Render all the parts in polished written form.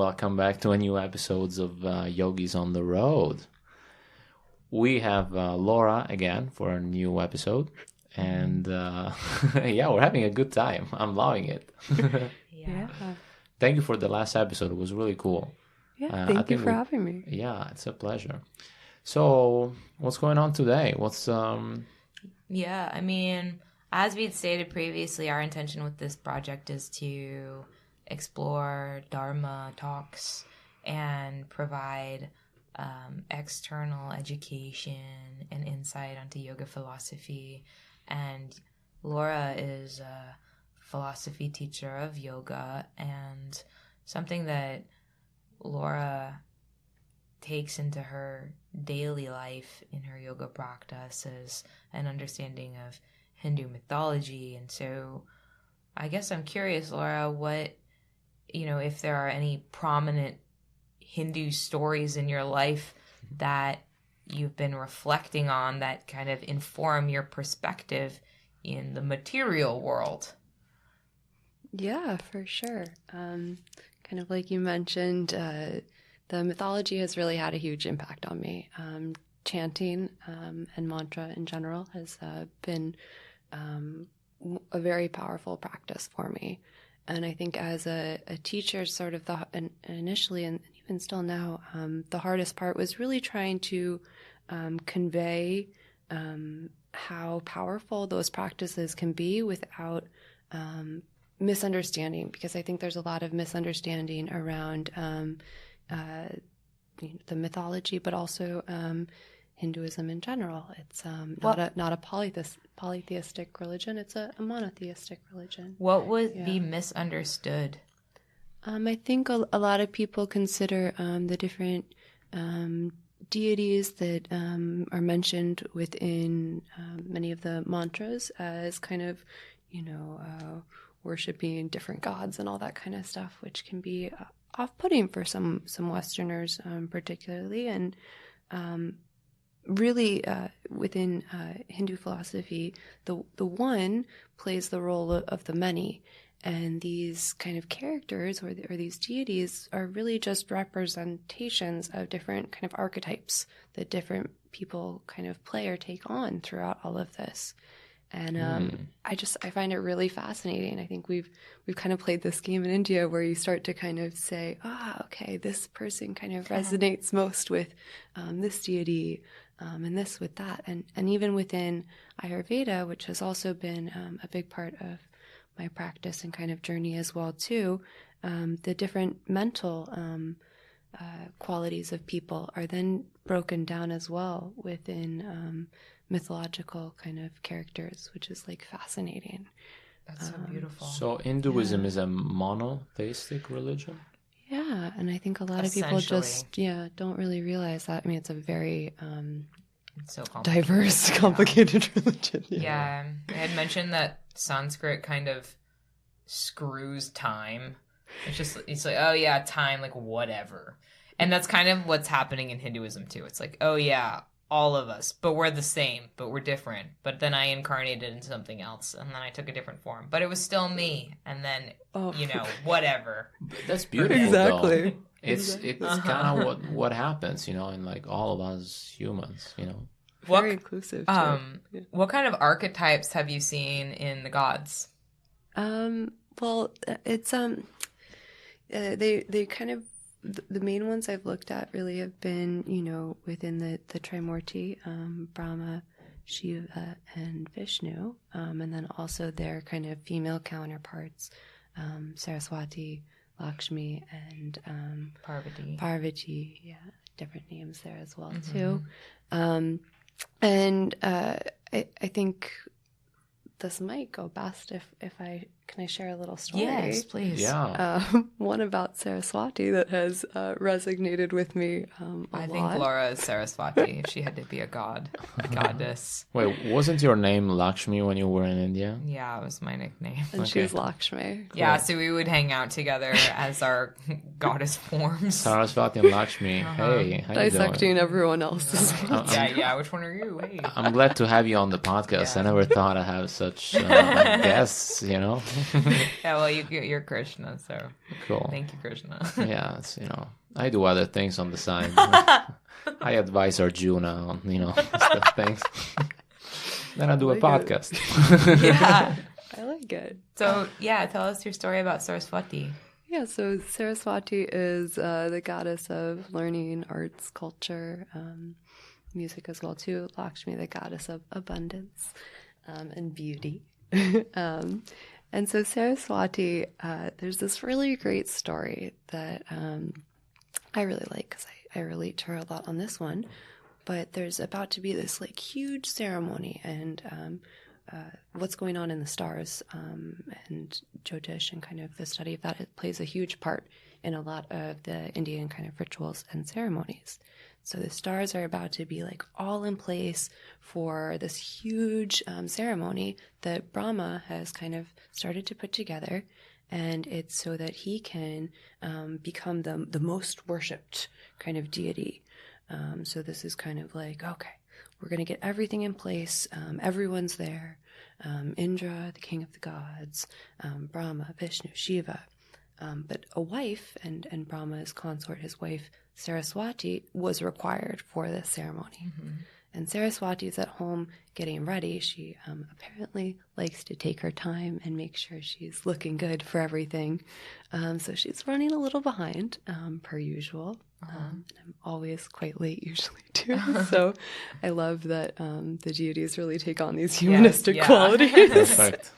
welcome back to a new episodes of Yogis on the Road. We have Laura again for a new episode, and yeah, we're having a good time. I'm loving it. Yeah. Thank you for the last episode. It was really cool. Yeah, thank you for having me. Yeah, it's a pleasure. So, what's going on today? Yeah, I mean, as we'd stated previously, our intention with this project is to explore Dharma talks and provide external education and insight onto yoga philosophy. And Laura is a philosophy teacher of yoga, and something that Laura takes into her daily life in her yoga practice is an understanding of Hindu mythology. And so I guess I'm curious, Laura, if there are any prominent Hindu stories in your life that you've been reflecting on that kind of inform your perspective in the material world. Yeah, for sure. Kind of like you mentioned, the mythology has really had a huge impact on me. Chanting and mantra in general has been a very powerful practice for me. And I think as a teacher, sort of initially and even still now, the hardest part was really trying to convey how powerful those practices can be without misunderstanding, because I think there's a lot of misunderstanding around the mythology, but also Hinduism in general. It's not a polytheistic religion. It's a monotheistic religion. What would be misunderstood? I think a lot of people consider the different deities that are mentioned within many of the mantras as kind of, worshiping different gods and all that kind of stuff, which can be off-putting for some Westerners particularly. And really within Hindu philosophy, the one plays the role of the many. And these kind of characters or these deities are really just representations of different kind of archetypes that different people kind of play or take on throughout all of this. And I find it really fascinating. I think we've kind of played this game in India where you start to kind of say, okay, this person kind of resonates most with this deity and this with that. And even within Ayurveda, which has also been a big part of my practice and kind of journey as well too, the different mental qualities of people are then broken down as well within mythological kind of characters, which is like fascinating. That's so beautiful. So Hinduism is a monotheistic religion? Yeah, and I think a lot of people just don't really realize that. I mean, it's a very so complicated. Diverse, complicated religion. Yeah, I had mentioned that Sanskrit kind of screws time. It's like, oh yeah, time, like whatever. And that's kind of what's happening in Hinduism too. It's like, oh yeah, all of us, but we're the same, but we're different. But then I incarnated into something else, and then I took a different form. But it was still me, and then, whatever. That's beautiful, exactly. Though. It's kind of what happens, in like all of us humans, Very inclusive. What kind of archetypes have you seen in the gods? Well, it's they kind of, the main ones I've looked at really have been, within the Trimurti, Brahma, Shiva, and Vishnu, and then also their kind of female counterparts, Saraswati, Lakshmi, and Parvati, yeah, different names there as well too. And I think this might go best if can I share a little story? Yes, please. Yeah. One about Saraswati that has resonated with me a lot. I think Laura is Saraswati if she had to be a goddess. Wait, wasn't your name Lakshmi when you were in India? Yeah, it was my nickname. And she's Lakshmi. Cool. Yeah, so we would hang out together as our goddess forms. Saraswati and Lakshmi. Hey, how you Dissecting doing? everyone else as well. Yeah, which one are you? Hey. I'm glad to have you on the podcast. I never thought I'd have such guests, Yeah, well, you're Krishna, so Cool. thank you, Krishna. Yeah, it's, I do other things on the side. I advise Arjuna on, stuff things. Then I do a like it. podcast. Yeah. I like it. So, yeah, tell us your story about Saraswati. Yeah, so Saraswati is the goddess of learning, arts, culture, music as well too. Lakshmi, the goddess of abundance and beauty. And so Saraswati, there's this really great story that I really like because I relate to her a lot on this one. But there's about to be this like huge ceremony, and what's going on in the stars and Jyotish and kind of the study of that, it plays a huge part in a lot of the Indian kind of rituals and ceremonies. So the stars are about to be like all in place for this huge ceremony that Brahma has kind of started to put together. And it's so that he can become the most worshipped kind of deity. So this is kind of like, okay, we're going to get everything in place. Everyone's there. Indra, the king of the gods, Brahma, Vishnu, Shiva. But a wife and Brahma's consort, his wife, Saraswati, was required for this ceremony. Mm-hmm. And Saraswati is at home getting ready. She apparently likes to take her time and make sure she's looking good for everything. So she's running a little behind, per usual. And I'm always quite late usually too. So I love that the deities really take on these humanistic qualities. Perfect.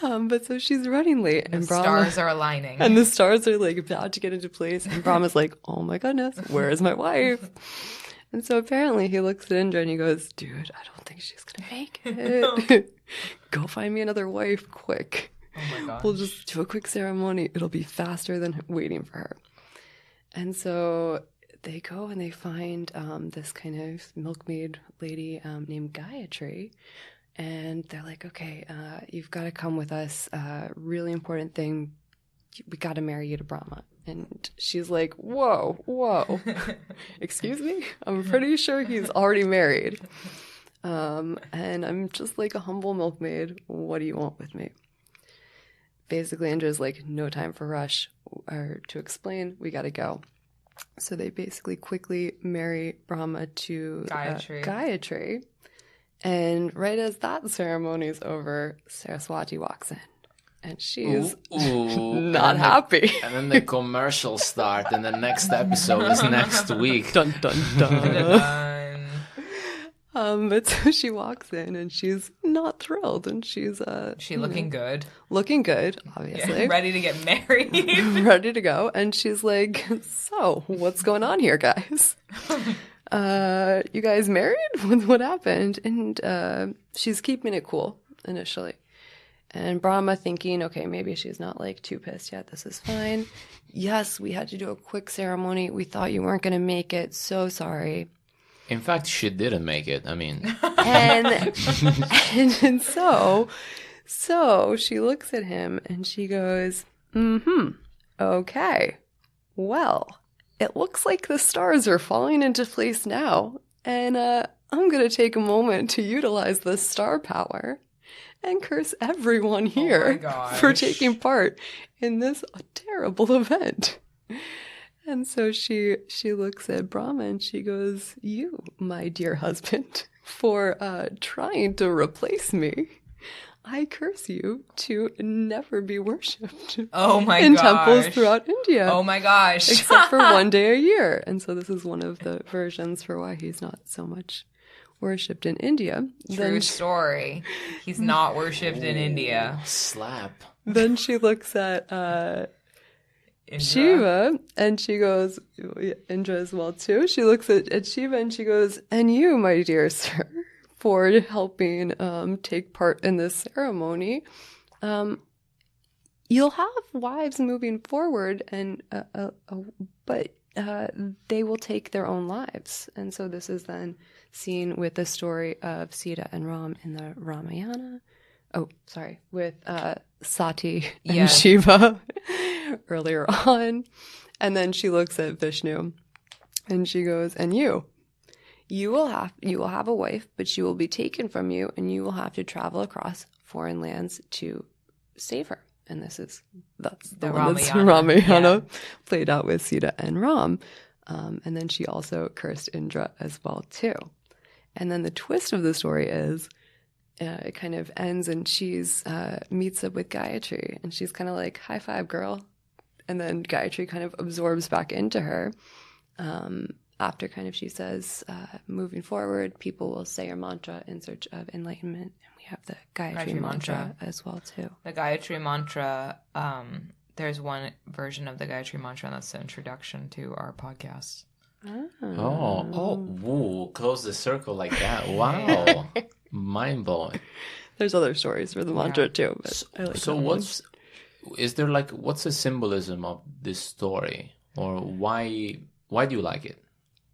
But so she's running late, and The Brahma, stars are aligning. and the stars are like about to get into place, and Brahma's like, "Oh my goodness, where is my wife?" And so apparently he looks at Indra and he goes, "Dude, I don't think she's gonna make it. Go find me another wife, quick. Oh my gosh. We'll just do a quick ceremony. It'll be faster than waiting for her." And so they go and they find this kind of milkmaid lady named Gayatri. And they're like, okay, you've got to come with us. Really important thing. We got to marry you to Brahma. And she's like, whoa. Excuse me? I'm pretty sure he's already married. And I'm just like a humble milkmaid. What do you want with me? Basically, Indra's like, no time for rush or to explain. We got to go. So they basically quickly marry Brahma to Gayatri. And right as that ceremony is over, Saraswati walks in. And she's not happy. And then the commercials start, and the next episode is next week. Dun, dun, dun. But so she walks in, and she's not thrilled. And she's looking good. Looking good, obviously. Yeah, ready to get married. Ready to go. And she's like, so, what's going on here, guys? You guys married? What happened? And she's keeping it cool initially. And Brahma thinking, okay, maybe she's not like too pissed yet. This is fine. Yes, we had to do a quick ceremony. We thought you weren't going to make it. So sorry. In fact, she didn't make it. I mean, and so she looks at him and she goes, okay, well, it looks like the stars are falling into place now. And I'm going to take a moment to utilize the star power and curse everyone here for taking part in this terrible event. And so she looks at Brahma and she goes, you, my dear husband, for trying to replace me, I curse you to never be worshipped in temples throughout India. Oh my gosh. Except for one day a year. And so this is one of the versions for why he's not so much worshipped in India. True story. He's not worshipped in India. Slap. Then she looks at Shiva and she goes, Indra as well too. She looks at Shiva and she goes, and you, my dear sir, for helping take part in this ceremony, you'll have wives moving forward, and but they will take their own lives. And so this is then seen with the story of Sita and Ram in the Ramayana. Oh, sorry, with Sati and Shiva earlier on. And then she looks at Vishnu and she goes, and you will have a wife, but she will be taken from you, and you will have to travel across foreign lands to save her. And that's the The one that's Ramayana, Ramayana played out with Sita and Ram. And then she also cursed Indra as well too. And then the twist of the story is it kind of ends and she's meets up with Gayatri and she's kind of like, high five, girl. And then Gayatri kind of absorbs back into her after kind of she says, moving forward, people will say your mantra in search of enlightenment. And we have the Gayatri mantra as well too. The Gayatri mantra, there's one version of the Gayatri mantra, and that's the introduction to our podcast. Woo, close the circle like that. Wow. Mind blowing. There's other stories for the mantra too. But I like so what's the symbolism of this story, or why do you like it?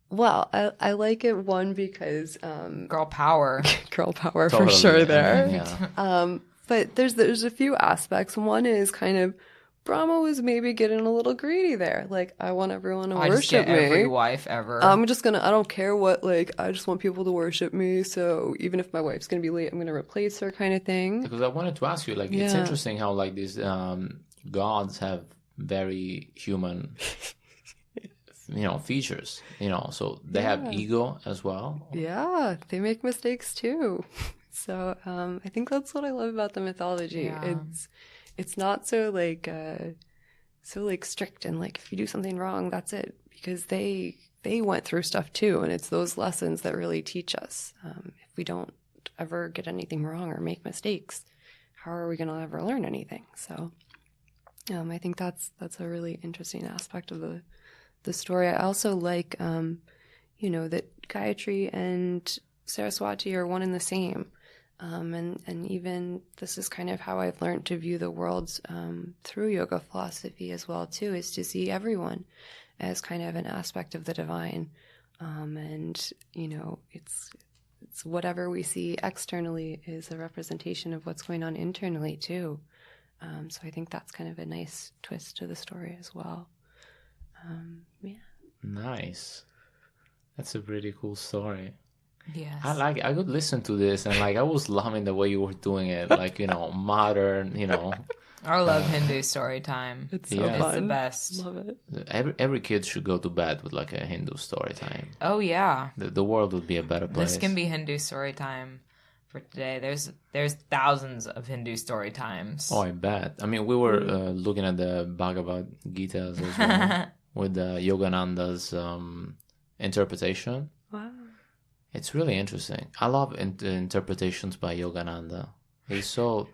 Well, I like it, one, because Girl power. girl power Totally, for sure there. yeah. But there's a few aspects. One is kind of Brahma was maybe getting a little greedy there. Like, I want everyone to I just worship get me. every wife ever. I don't care what, like, I just want people to worship me. So even if my wife's going to be late, I'm going to replace her kind of thing. Because I wanted to ask you, like, it's Yeah. interesting how, like, these gods have very human, features, so they have ego as well. Yeah, they make mistakes too. So I think that's what I love about the mythology. Yeah. It's not so like strict and like if you do something wrong, that's it. Because they went through stuff too, and it's those lessons that really teach us. If we don't ever get anything wrong or make mistakes, how are we going to ever learn anything? So I think that's a really interesting aspect of the story. I also like that Gayatri and Saraswati are one and the same. And even this is kind of how I've learned to view the world through yoga philosophy as well too, is to see everyone as kind of an aspect of the divine. And it's whatever we see externally is a representation of what's going on internally too. So I think that's kind of a nice twist to the story as well. Yeah. Nice. That's a pretty cool story. Yes. I could listen to this and like I was loving the way you were doing it, like modern, I love Hindu story time. It's so Yeah. It's fun. the best. Love it. Every kid should go to bed with like a Hindu story time. Oh yeah. The world would be a better place. This can be Hindu story time for today. There's thousands of Hindu story times. Oh, I bet. I mean, we were looking at the Bhagavad Gita as well with Yogananda's interpretation. Wow. It's really interesting. I love interpretations by Yogananda. He's so...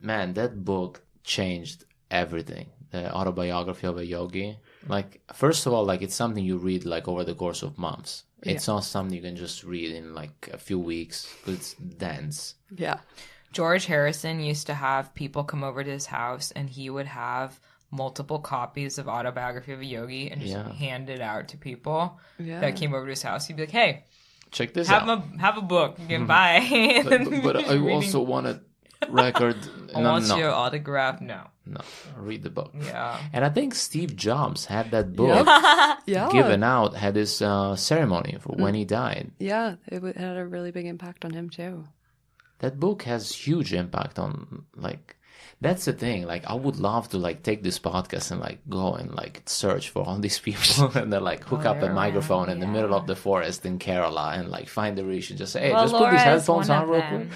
Man, that book changed everything. The autobiography of a yogi. Like, first of all, like, it's something you read, like, over the course of months. It's not something you can just read in, like, a few weeks. It's dense. Yeah. George Harrison used to have people come over to his house, and he would have multiple copies of Autobiography of a Yogi and just hand it out to people that came over to his house. He'd be like, "Hey, check this out. Have a book. You can buy." But I also want a record. I want your autograph. No, read the book. Yeah. And I think Steve Jobs had that book Yeah. given out, had his ceremony for when he died. Yeah. It had a really big impact on him too. That book has huge impact on, like, that's the thing. Like, I would love to, like, take this podcast and, like, go and, like, search for all these people and then, like, hook up a microphone in the middle of the forest in Kerala and, like, find the rishi and just say, hey, just put these headphones on real quick.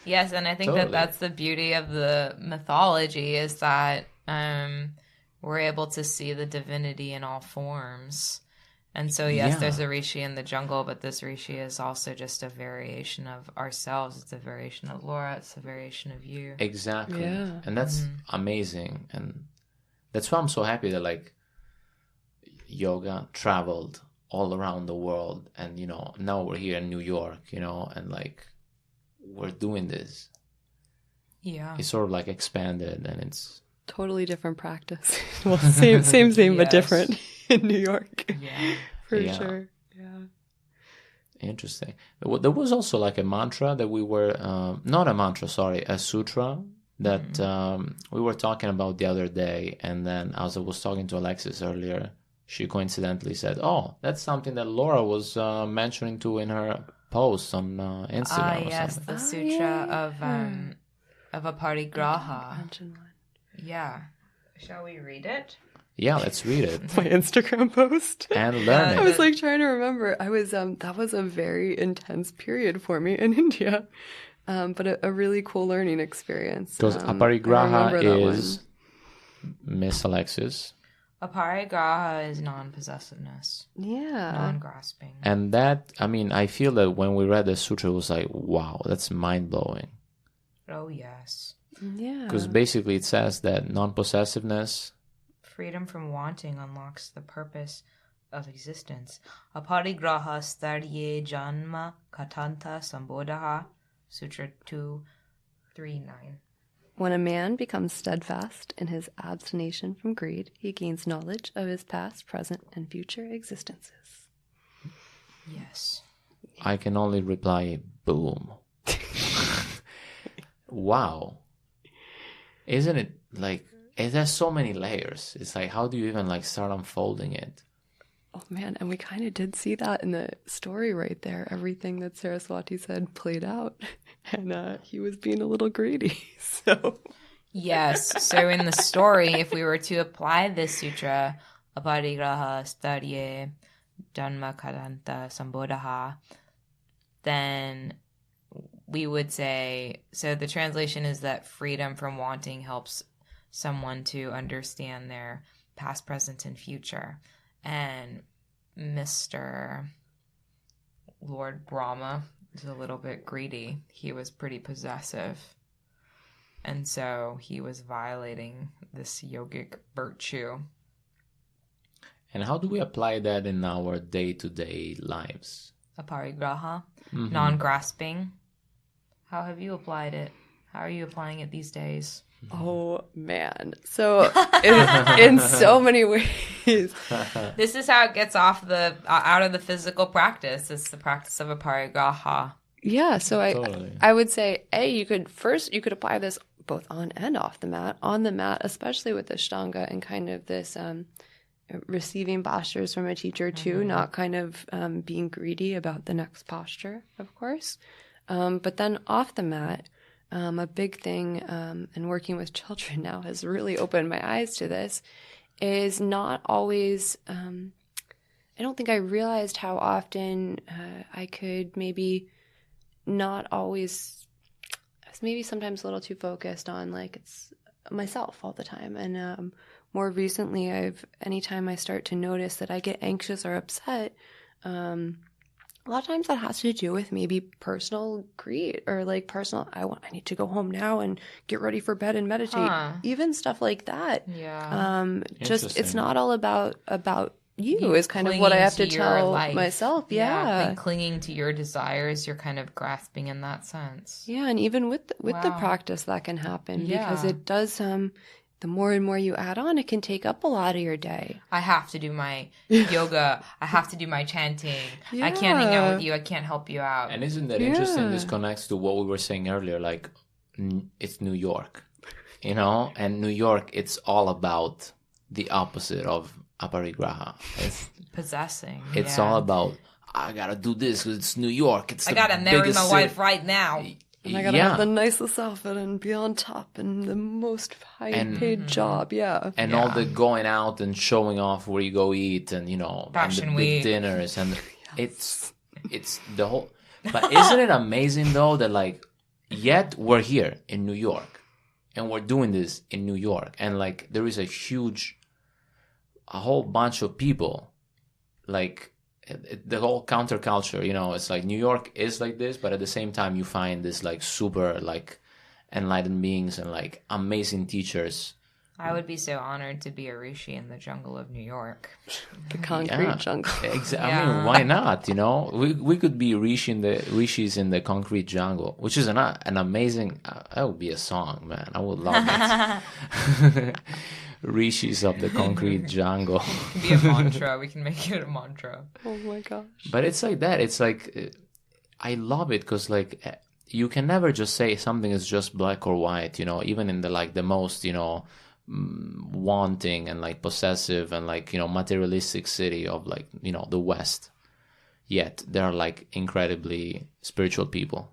Yes, and I think that's the beauty of the mythology is that we're able to see the divinity in all forms. And so, yes, there's a rishi in the jungle, but this rishi is also just a variation of ourselves. It's a variation of Laura. It's a variation of you. Exactly. Yeah. And that's amazing. And that's why I'm so happy that, like, yoga traveled all around the world. And, now we're here in New York, and, like, we're doing this. Yeah. It's sort of, like, expanded and it's... Totally different practice. Well, same, but different in New York. Yeah. For sure. Yeah. Interesting. There was also like a mantra that we were, not a mantra, sorry, a sutra that we were talking about the other day. And then as I was talking to Alexis earlier, she coincidentally said, oh, that's something that Laura was mentioning too in her post on Instagram or yes, something. the sutra of aparigraha. Mention one. Yeah. Shall we read it? Yeah, let's read it My Instagram post. and learn I it. was like trying to remember. I was that was a very intense period for me in India, but a really cool learning experience. Because I aparigraha remember that is, Miss Alexis, Aparigraha is non-possessiveness, yeah. non-grasping. and that, I mean, I feel that when we read the sutra, it was like, wow, that's mind-blowing. Oh, yes. Yeah. Because basically it says that non-possessiveness, Freedom from wanting unlocks the purpose of existence. Aparigraha starye janma katanta sambodha. Sutra 239. When a man becomes steadfast in his abstination from greed, he gains knowledge of his past, present, and future existences. Yes. I can only reply, boom. Wow. Isn't it like, it has so many layers. It's like, how do you even like start unfolding it? Oh man, and we kind of did see that in the story right there. Everything that Saraswati said played out, and he was being a little greedy. So Yes. So in the story, if we were to apply this sutra, aparigraha starye janma katanta sambodha, then we would say, so the translation is that freedom from wanting helps someone to understand their past, present, and future. And Mr. Lord Brahma is a little bit greedy. He was pretty possessive. And so he was violating this yogic virtue. And how do we apply that in our day-to-day lives? Aparigraha, Mhm. non-grasping. How have you applied it? How are you applying it these days? oh man, so in so many ways. This is how it gets off the out of the physical practice. It's the practice of aparigraha. Yeah, so Totally. I would say you could apply this both on and off the mat. On the mat, especially with the Ashtanga and kind of this receiving postures from a teacher too, not kind of being greedy about the next posture, of course. But then off the mat, a big thing, and working with children now has really opened my eyes to this, is not always, I don't think I realized how often I could maybe not always, I was maybe sometimes a little too focused on like it's myself all the time. And more recently, anytime I start to notice that I get anxious or upset, a lot of times that has to do with maybe personal greed or like personal, I need to go home now and get ready for bed and meditate. Even stuff like that. Yeah. Just it's Interesting. not all about you is kind of what I have to tell myself. Yeah. And clinging to your desires, you're kind of grasping in that sense. Yeah, and even with the Wow. practice that can happen because Yeah. it does the more and more you add on, it can take up a lot of your day. I have to do my yoga. I have to do my chanting. I can't hang out with you. I can't help you out. And isn't that interesting? This Yeah. connects to what we were saying earlier, like it's New York, you know? And New York, it's all about the opposite of aparigraha. Possessing. It's yeah. all about, I gotta do this 'cause it's New York. It's I the gotta marry biggest my city. wife right now. And I gotta Yeah. have the nicest outfit and be on top and the most high-paid job. Yeah. And all the going out and showing off where you go eat and, you know, Fashion and the big week. dinners. And it's the whole... But isn't it amazing, though, that, like, yet we're here in New York. And we're doing this in New York. And, like, there is a whole bunch of people, like... the whole counterculture, you know, it's like New York is like this, but at the same time you find this like super like enlightened beings and like amazing teachers. I would be so honored to be a rishi in the jungle of New York. The concrete jungle. I mean, why not? You know, we could be rishis in the concrete jungle, which is an amazing. That would be a song, man. I would love it. Rishis of the concrete jungle. It can be a mantra. We can make it a mantra. Oh my gosh. But it's like that. It's like I love it because like you can never just say something is just black or white. You know, even in the most wanting and like possessive and like materialistic city of like the West. Yet they are like incredibly spiritual people.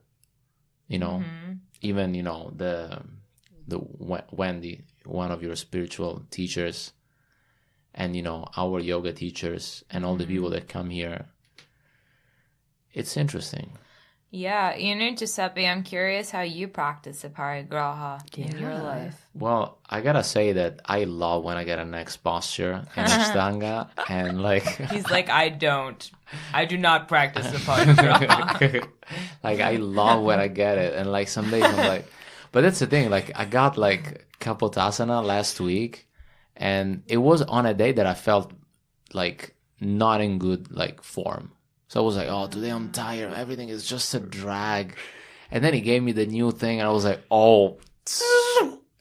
even the Wendy, one of your spiritual teachers, and our yoga teachers and all the people that come here. It's interesting. Yeah, Giuseppe, I'm curious how you practice the parigraha in your life. Well, I gotta say that I love when I get a next posture in Ashtanga, and like He's like, I do not practice the parigraha. like I love when I get it, and like some days I'm like, but that's the thing. Like I got like Kapotasana last week, and it was on a day that I felt like not in good like form. So I was like, oh, today I'm tired. Everything is just a drag. And then he gave me the new thing, and I was like, oh.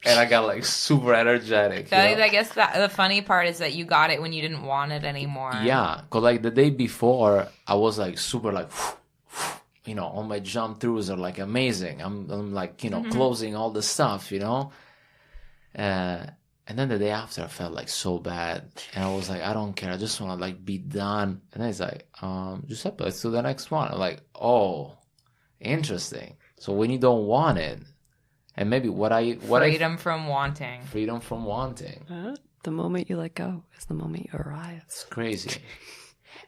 And I got like super energetic. I guess the funny part is that you got it when you didn't want it anymore. Yeah, because like the day before, I was like super like, all my jump throughs are like amazing. I'm like, closing all the stuff, And then the day after, I felt like so bad, and I was like, I don't care, I just want to like be done. And then he's like, Giuseppe, let's do the next one. I'm like, oh, interesting. So when you don't want it, and maybe freedom from wanting. Freedom from wanting. The moment you let go is the moment you arrive. It's crazy,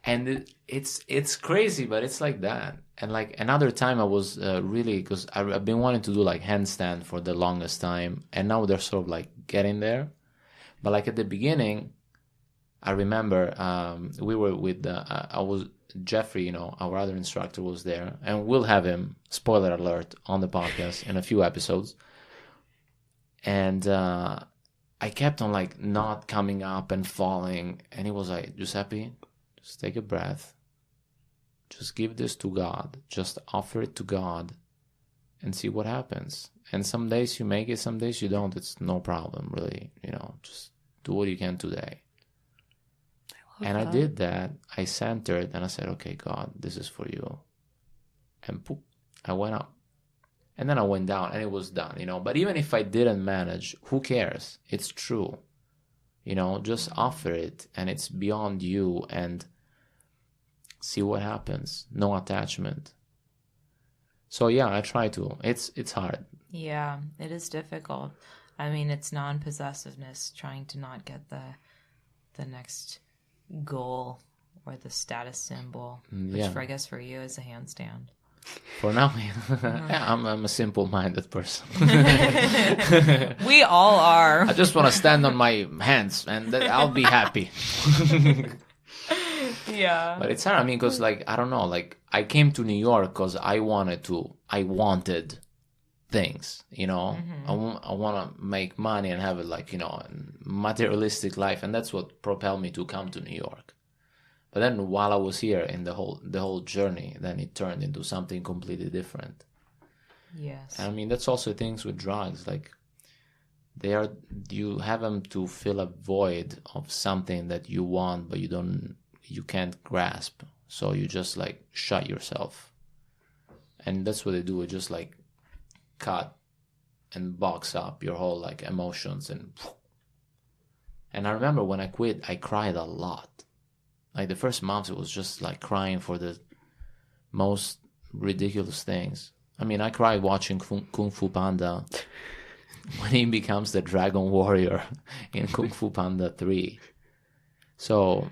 and it's crazy, but it's like that. And like another time, I was really, because I've been wanting to do like handstand for the longest time, and now they're sort of like getting there. But like at the beginning, I remember we were with I was Jeffrey, our other instructor was there, and we'll have him, spoiler alert, on the podcast in a few episodes. And I kept on like not coming up and falling, and he was like, Giuseppe, just take a breath. Just give this to God. Just offer it to God and see what happens. And some days you make it, some days you don't. It's no problem, really. Just do what you can today. I did that. I centered and I said, okay, God, this is for you. And poof, I went up. And then I went down and it was done, But even if I didn't manage, who cares? It's true. Just offer it, and it's beyond you, and see what happens. No attachment. So yeah, I try to. It's hard. Yeah, it is difficult. I mean, it's non-possessiveness, trying to not get the next goal or the status symbol, which I guess for you is a handstand. For now, yeah, I'm a simple-minded person. We all are. I just want to stand on my hands, and I'll be happy. Yeah. But it's hard. I mean, because like, I don't know, like I came to New York because I wanted things, I want to make money and have it like, a materialistic life. And that's what propelled me to come to New York. But then while I was here in the whole journey, then it turned into something completely different. Yes. And I mean, that's also things with drugs. Like you have them to fill a void of something that you want, but you can't grasp. So you just like shut yourself. And that's what they do. It just like cut and box up your whole like emotions. And I remember when I quit, I cried a lot. Like the first months, it was just like crying for the most ridiculous things. I mean, I cried watching Kung Fu Panda when he becomes the Dragon Warrior in Kung Fu Panda 3. So,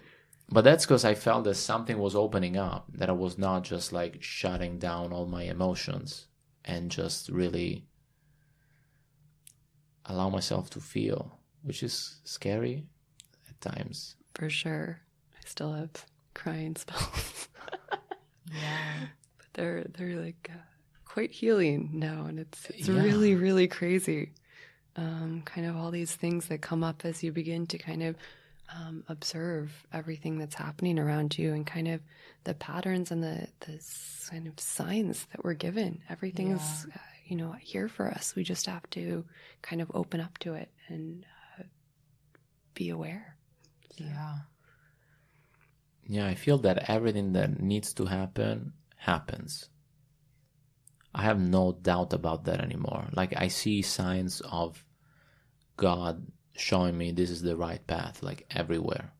but that's because I felt that something was opening up, that I was not just like shutting down all my emotions and just really allow myself to feel, which is scary at times. For sure. I still have crying spells. Yeah. But they're like quite healing now, and it's really, really crazy. Kind of all these things that come up as you begin to kind of observe everything that's happening around you, and kind of the patterns and the kind of signs that we're given. Everything's here for us. We just have to kind of open up to it and be aware. So. Yeah. Yeah, I feel that everything that needs to happen happens. I have no doubt about that anymore. Like I see signs of God showing me this is the right path, like everywhere.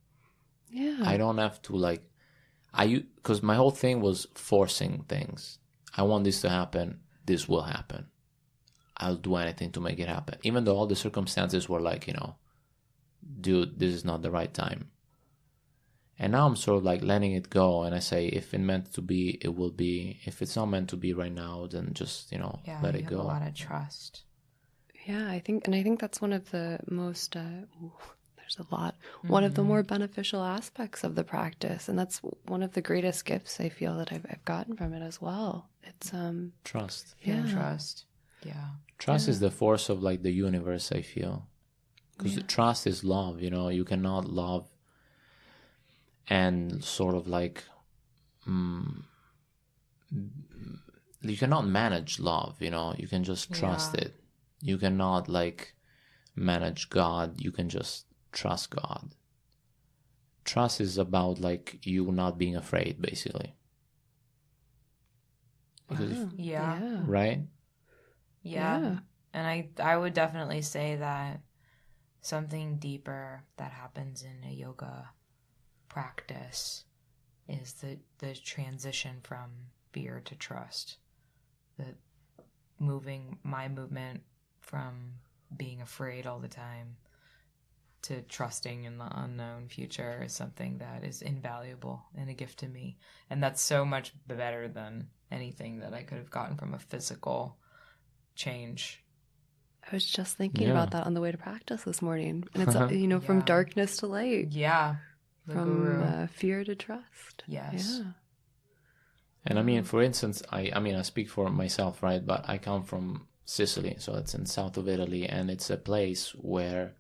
Yeah. I don't have to because my whole thing was forcing things. I want this to happen. This will happen. I'll do anything to make it happen. Even though all the circumstances were like, dude, this is not the right time. And now I'm sort of like letting it go, and I say, if it's meant to be, it will be. If it's not meant to be right now, then just, let it go. A lot of trust. Yeah, I think that's one of the most, there's a lot, one of the more beneficial aspects of the practice. And that's one of the greatest gifts I feel that I've gotten from it as well. It's, trust. Yeah. Trust. Yeah. Trust is the force of like the universe, I feel. Because trust is love, you cannot love and sort of like, you cannot manage love, you can just trust it. You cannot like manage God, you can just trust God. Trust is about like you not being afraid, basically. Because right? Yeah. And I would definitely say that something deeper that happens in a yoga practice is the transition from fear to trust. My movement from being afraid all the time to trusting in the unknown future is something that is invaluable and a gift to me. And that's so much better than anything that I could have gotten from a physical change. I was just thinking about that on the way to practice this morning. And it's, from darkness to light. Yeah. From fear to trust. Yes. Yeah. And I mean, for instance, I speak for myself, right? But I come from Sicily, so it's in south of Italy, and it's a place where,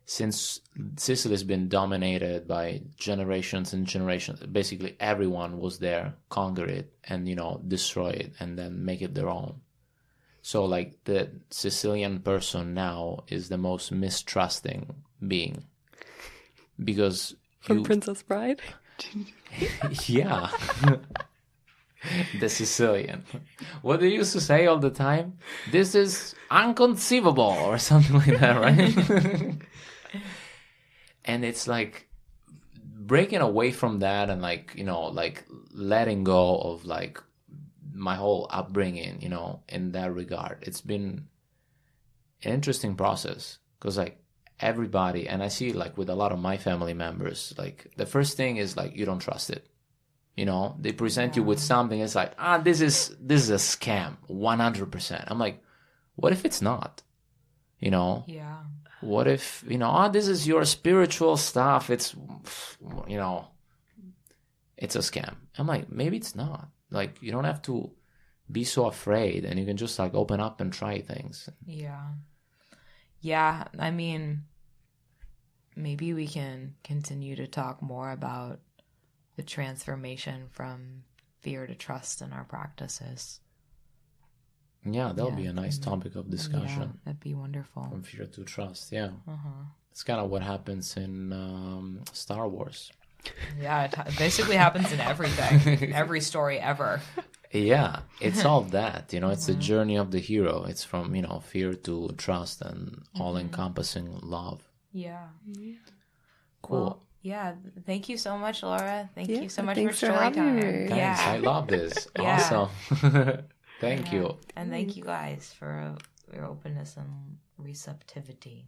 since Sicily has been dominated by generations and generations, basically everyone was there, conquer it, and destroy it, and then make it their own. So like the Sicilian person now is the most mistrusting being, because from Princess Bride. Yeah. The Sicilian. What they used to say all the time? This is inconceivable, or something like that, right? And it's like breaking away from that and like, like letting go of like my whole upbringing, in that regard. It's been an interesting process because like everybody, and I see like with a lot of my family members, like the first thing is like, you don't trust it. They present you with something. It's like, this is a scam, 100%. I'm like, what if it's not? Yeah. What if, this is your spiritual stuff. It's, it's a scam. I'm like, maybe it's not. Like, you don't have to be so afraid, and you can just like open up and try things. Yeah. Yeah. I mean, maybe we can continue to talk more about the transformation from fear to trust in our practices. Yeah, that'll be a nice topic of discussion. Yeah, that'd be wonderful. From fear to trust, yeah. It's kind of what happens in Star Wars. Yeah, it basically happens in everything. Every story ever. Yeah, it's all that, it's the journey of the hero. It's from, fear to trust and all-encompassing love. Yeah. Cool. Well, yeah, thank you so much, Laura. Thank you so much for thanks for story having time. me. Thanks, I love this. Yeah. Awesome. Thank you. And thank you guys for your openness and receptivity.